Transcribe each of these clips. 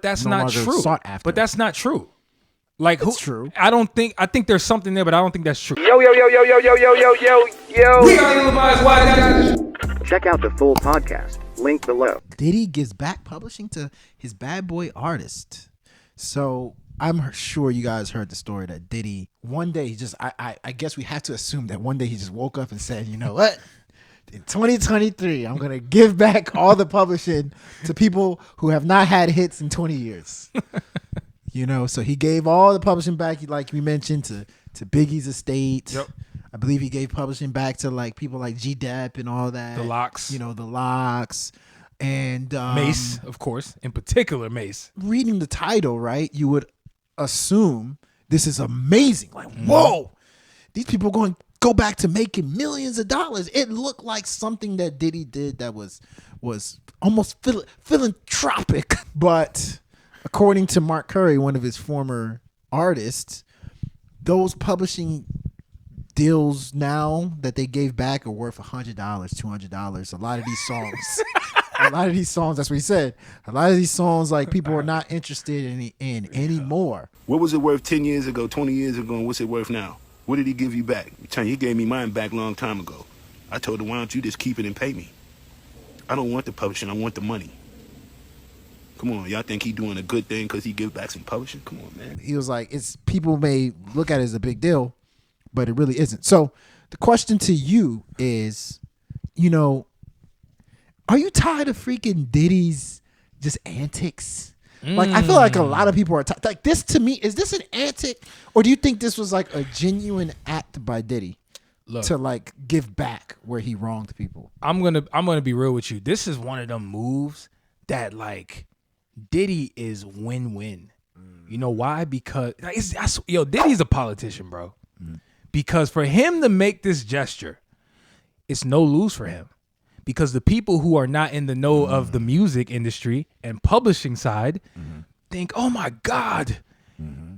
That's no not longer true. sought after. But that's not true. Like, it's true. I think there's something there, but I don't think that's true. Yo. We Check out the full podcast. Link below. Diddy gives back publishing to his bad boy artist. So I'm sure you guys heard the story that Diddy one day he just I guess we have to assume that one day he just woke up and said, you know what? In 2023, I'm gonna give back all the publishing to people who have not had hits in 20 years. You know, so he gave all the publishing back, like we mentioned, to Biggie's estate. Yep. I believe he gave publishing back to like people like G-Dep and all that. The Locks. You know, the Locks. And Mase, of course, in particular Mase. Reading the title, right, you would assume this is amazing. Like, whoa, these people are going to go back to making millions of dollars. It looked like something that Diddy did that was almost philanthropic. But according to Mark Curry, one of his former artists, those publishing deals now that they gave back are worth $100, $200. A lot of these songs, that's what he said. A lot of these songs, like, people are not interested in anymore. What was it worth 10 years ago, 20 years ago, and what's it worth now? What did he give you back? He gave me mine back a long time ago. I told him, why don't you just keep it and pay me? I don't want the publishing, I want the money. Come on, y'all think he doing a good thing because he give back some publishing? Come on, man. He was like, it's people may look at it as a big deal, but it really isn't. So the question to you is, you know, are you tired of freaking Diddy's just antics? Like, I feel like a lot of people are like, this to me, is this an antic, or do you think this was like a genuine act by Diddy to like give back where he wronged people? I'm gonna be real with you. This is one of them moves that, like, Diddy is win-win. You know why? Because Diddy's a politician, bro. Because for him to make this gesture, it's no lose for him. Because the people who are not in the know of the music industry and publishing side think, oh my God,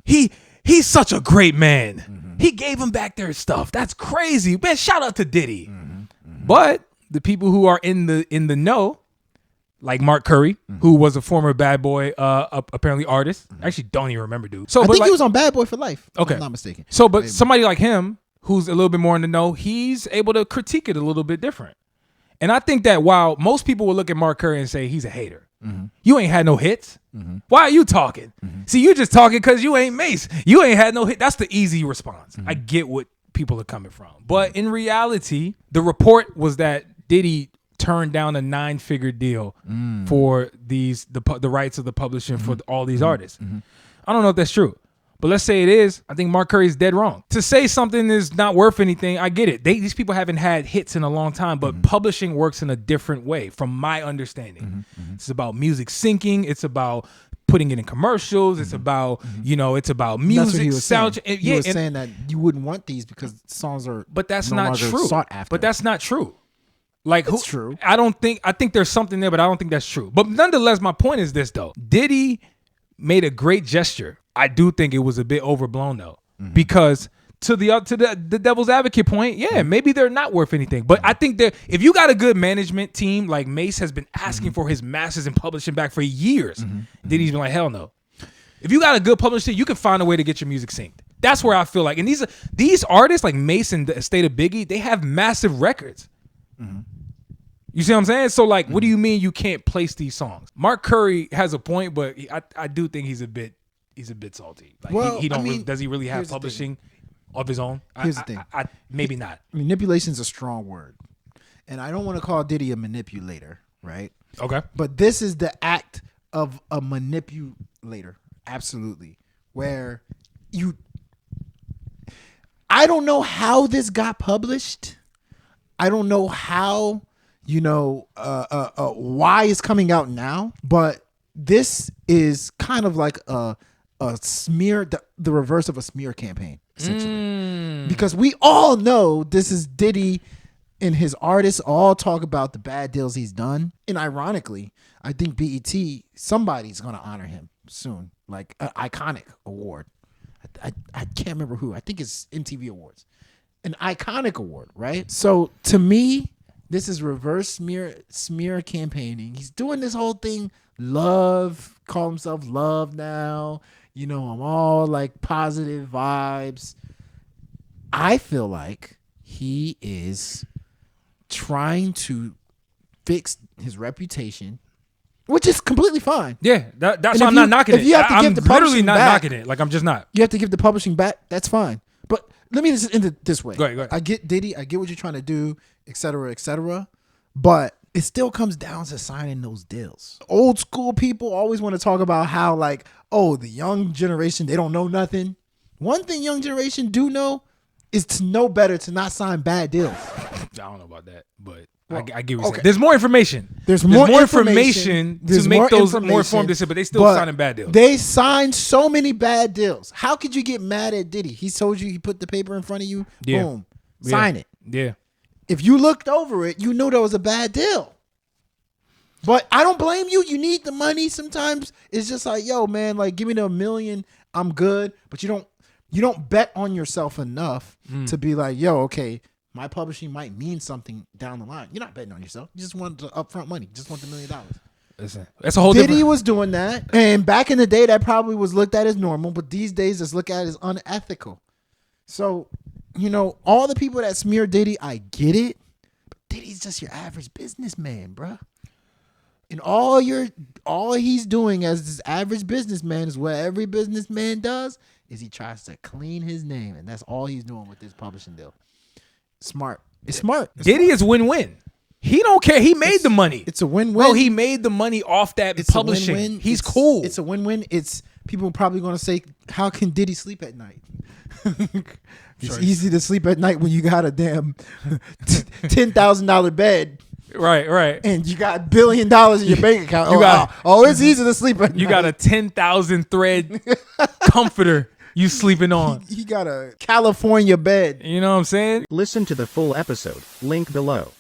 he's such a great man. He gave them back their stuff. That's crazy. Man, shout out to Diddy. But the people who are in the know, like Mark Curry, who was a former Bad Boy, apparently artist. I actually don't even remember, dude. So I think he was on Bad Boy for Life. Okay. If I'm not mistaken. So, but somebody like him, who's a little bit more in the know, he's able to critique it a little bit different. And I think that while most people will look at Mark Curry and say he's a hater, you ain't had no hits. Why are you talking? See, you just talking because you ain't Mase. You ain't had no hit. That's the easy response. I get what people are coming from. But in reality, the report was that Diddy turned down a 9-figure deal for the rights of the publishing for all these artists. I don't know if that's true. But let's say it is. I think Mark Curry is dead wrong. To say something is not worth anything, I get it. These people haven't had hits in a long time, but publishing works in a different way, from my understanding. It's about music syncing. It's about putting it in commercials. It's about, it's about music, sound. He was saying that you wouldn't want these because songs are but that's no not true. sought after. But that's not true. Like, it's true. I think there's something there, but I don't think that's true. But nonetheless, my point is this, though. Diddy made a great gesture. I do think it was a bit overblown, though, because to the devil's advocate point, maybe they're not worth anything. But I think that if you got a good management team, like Mase has been asking for his masters and publishing back for years, Diddy's been like, hell no. If you got a good publisher, you can find a way to get your music synced. That's where I feel like, and these artists like Mase and the estate of Biggie, they have massive records. You see what I'm saying? So, like, what do you mean you can't place these songs? Mark Curry has a point, but I do think he's a bit salty. Like, well, does he really have publishing of his own? Here's the thing. Maybe not. Manipulation is a strong word, and I don't want to call Diddy a manipulator, right? Okay. But this is the act of a manipulator, absolutely. Where I don't know how this got published. I don't know how. Why it's coming out now, but this is kind of like a smear, the reverse of a smear campaign, essentially. Because we all know this is Diddy and his artists all talk about the bad deals he's done. And ironically, I think BET, somebody's going to honor him soon, like an iconic award. I can't remember who. I think it's MTV Awards. An iconic award, right? So to me, this is reverse smear campaigning. He's doing this whole thing love, call himself love now. You know, I'm all like positive vibes. I feel like he is trying to fix his reputation, which is completely fine. Yeah, that's And why I'm not knocking if it. you have to I'm give the literally publishing not back- knocking it. Like, I'm just not. You have to give the publishing back. That's fine. But let me just end it this way. Go ahead. I get Diddy. I get what you're trying to do, et cetera, et cetera. But it still comes down to signing those deals. Old school people always want to talk about how, like, oh, the young generation, they don't know nothing. One thing young generation do know is to know better to not sign bad deals. I don't know about that, but Well, I get what you're okay. saying. There's more information. There's more information There's to make more those more information, informed decisions, but they still but signing bad deals. They signed so many bad deals. How could you get mad at Diddy? He told you, he put the paper in front of you. Yeah. Boom. Sign it. Yeah. If you looked over it, you knew that was a bad deal. But I don't blame you. You need the money. Sometimes it's just like, yo, man, like, give me the $1 million. I'm good. But you don't bet on yourself enough to be like, yo, okay, my publishing might mean something down the line. You're not betting on yourself. You just want the upfront money. You just want the $1 million. Listen, that's a whole Diddy different. was doing that. And back in the day, that probably was looked at as normal. But these days, it's looked at as unethical. So, you know, all the people that smear Diddy, I get it. But Diddy's just your average businessman, bruh. And all he's doing as this average businessman is what every businessman does is he tries to clean his name. And that's all he's doing with this publishing deal. Smart. It's smart. Diddy is win-win. He don't care. He made the money. It's a win-win. Well, he made the money off that It's publishing. a win-win. He's cool. It's a win-win. It's people are probably going to say, how can Diddy sleep at night? It's easy to sleep at night when you got a damn $10,000 bed. Right. And you got $1 billion in your bank account. It's easy to sleep at night. You got a 10,000 thread comforter you sleeping on. He got a California bed. You know what I'm saying? Listen to the full episode, link below.